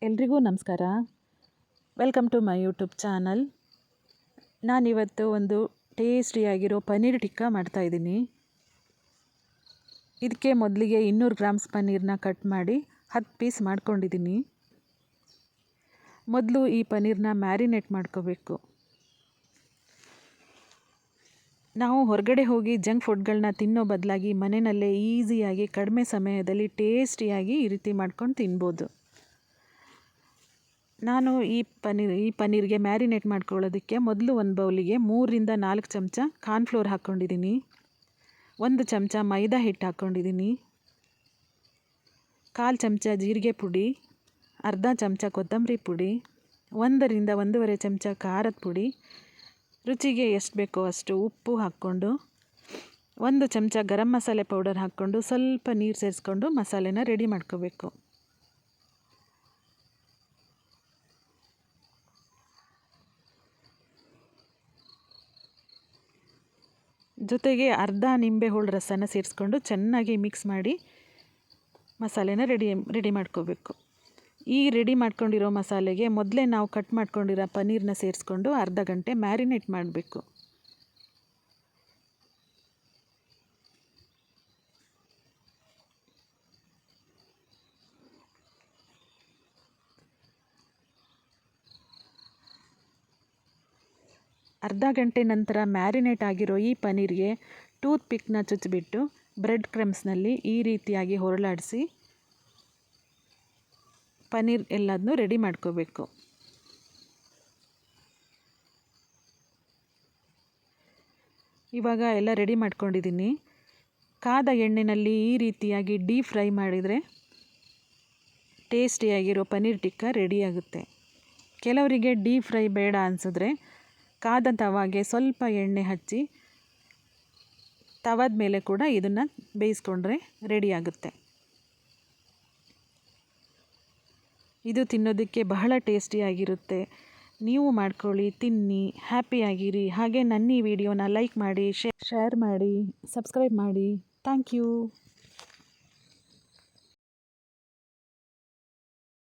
ಎಲ್ರಿಗೂ ನಮಸ್ಕಾರ. Welcome to my YouTube channel. ನಾನಿವತ್ತು ಒಂದು ಟೇಸ್ಟಿಯಾಗಿರೋ ಪನ್ನೀರ್ ಟಿಕ್ಕಾ ಮಾಡ್ತಾಯಿದ್ದೀನಿ. ಇದಕ್ಕೆ ಮೊದಲಿಗೆ 200 ಗ್ರಾಮ್ಸ್ ಪನ್ನೀರನ್ನ ಕಟ್ ಮಾಡಿ 10 ಪೀಸ್ ಮಾಡ್ಕೊಂಡಿದ್ದೀನಿ. ಮೊದಲು ಈ ಪನ್ನೀರನ್ನ ಮ್ಯಾರಿನೇಟ್ ಮಾಡ್ಕೋಬೇಕು. ನಾವು ಹೊರಗಡೆ ಹೋಗಿ ಜಂಕ್ ಫುಡ್ಗಳನ್ನ ತಿನ್ನೋ ಬದಲಾಗಿ ಮನೆಯಲ್ಲೇ ಈಸಿಯಾಗಿ ಕಡಿಮೆ ಸಮಯದಲ್ಲಿ ಟೇಸ್ಟಿಯಾಗಿ ಈ ರೀತಿ ಮಾಡ್ಕೊಂಡು ತಿನ್ಬೋದು. ನಾನು ಈ ಪನ್ನೀರ್ಗೆ ಮ್ಯಾರಿನೇಟ್ ಮಾಡ್ಕೊಳ್ಳೋದಕ್ಕೆ ಮೊದಲು ಒಂದು ಬೌಲಿಗೆ 3ರಿಂದ 4 ಚಮಚ ಕಾರ್ನ್ಫ್ಲೋರ್ ಹಾಕ್ಕೊಂಡಿದ್ದೀನಿ. 1 ಚಮಚ ಮೈದಾ ಹಿಟ್ಟು ಹಾಕ್ಕೊಂಡಿದ್ದೀನಿ. 1/4 ಚಮಚ ಜೀರಿಗೆ ಪುಡಿ, ಅರ್ಧ ಚಮಚ ಕೊತ್ತಂಬರಿ ಪುಡಿ, 1ರಿಂದ 1.5 ಚಮಚ ಖಾರದ ಪುಡಿ, ರುಚಿಗೆ ಎಷ್ಟು ಬೇಕೋ ಅಷ್ಟು ಉಪ್ಪು ಹಾಕ್ಕೊಂಡು 1 ಚಮಚ ಗರಂ ಮಸಾಲೆ ಪೌಡರ್ ಹಾಕ್ಕೊಂಡು ಸ್ವಲ್ಪ ನೀರು ಸೇರಿಸ್ಕೊಂಡು ಮಸಾಲೆನ ರೆಡಿ ಮಾಡ್ಕೋಬೇಕು. ಜೊತೆಗೆ ಅರ್ಧ ನಿಂಬೆಹೋಳು ರಸನ ಸೇರಿಸ್ಕೊಂಡು ಚೆನ್ನಾಗಿ ಮಿಕ್ಸ್ ಮಾಡಿ ಮಸಾಲೆನ ರೆಡಿ ಮಾಡ್ಕೋಬೇಕು. ಈ ರೆಡಿ ಮಾಡ್ಕೊಂಡಿರೋ ಮಸಾಲೆಗೆ ಮೊದಲೇ ನಾವು ಕಟ್ ಮಾಡ್ಕೊಂಡಿರೋ ಪನ್ನೀರನ್ನ ಸೇರಿಸ್ಕೊಂಡು ಅರ್ಧ ಗಂಟೆ ಮ್ಯಾರಿನೇಟ್ ಮಾಡಬೇಕು. ಅರ್ಧ ಗಂಟೆ ನಂತರ ಮ್ಯಾರಿನೇಟ್ ಆಗಿರೋ ಈ ಪನ್ನೀರ್ಗೆ ಟೂತ್ ಪಿಕ್ನ ಚುಚ್ಚಿಬಿಟ್ಟು ಬ್ರೆಡ್ ಕ್ರಮ್ಸ್ನಲ್ಲಿ ಈ ರೀತಿಯಾಗಿ ಹೊರಳಾಡಿಸಿ ಪನ್ನೀರ್ ಎಲ್ಲದನ್ನೂ ರೆಡಿ ಮಾಡ್ಕೋಬೇಕು. ಇವಾಗ ಎಲ್ಲ ರೆಡಿ ಮಾಡ್ಕೊಂಡಿದ್ದೀನಿ. ಕಾದ ಎಣ್ಣೆಯಲ್ಲಿ ಈ ರೀತಿಯಾಗಿ ಡೀಪ್ ಫ್ರೈ ಮಾಡಿದರೆ ಟೇಸ್ಟಿಯಾಗಿರೋ ಪನ್ನೀರ್ ಟಿಕ್ಕಾ ರೆಡಿಯಾಗುತ್ತೆ. ಕೆಲವರಿಗೆ ಡೀಪ್ ಫ್ರೈ ಬೇಡ ಅನಿಸಿದ್ರೆ ಕಾದ ತವಾಗೆ ಸ್ವಲ್ಪ ಎಣ್ಣೆ ಹಚ್ಚಿ ತವಾದ ಮೇಲೆ ಕೂಡ ಇದನ್ನು ಬೇಯಿಸ್ಕೊಂಡ್ರೆ ರೆಡಿಯಾಗುತ್ತೆ. ಇದು ತಿನ್ನೋದಕ್ಕೆ ಬಹಳ ಟೇಸ್ಟಿಯಾಗಿರುತ್ತೆ. ನೀವು ಮಾಡ್ಕೊಳ್ಳಿ, ತಿನ್ನಿ, ಹ್ಯಾಪಿಯಾಗಿರಿ. ಹಾಗೆ ನನ್ನ ಈ ವಿಡಿಯೋನ ಲೈಕ್ ಮಾಡಿ, ಶೇರ್ ಮಾಡಿ, ಸಬ್ಸ್ಕ್ರೈಬ್ ಮಾಡಿ. Thank you.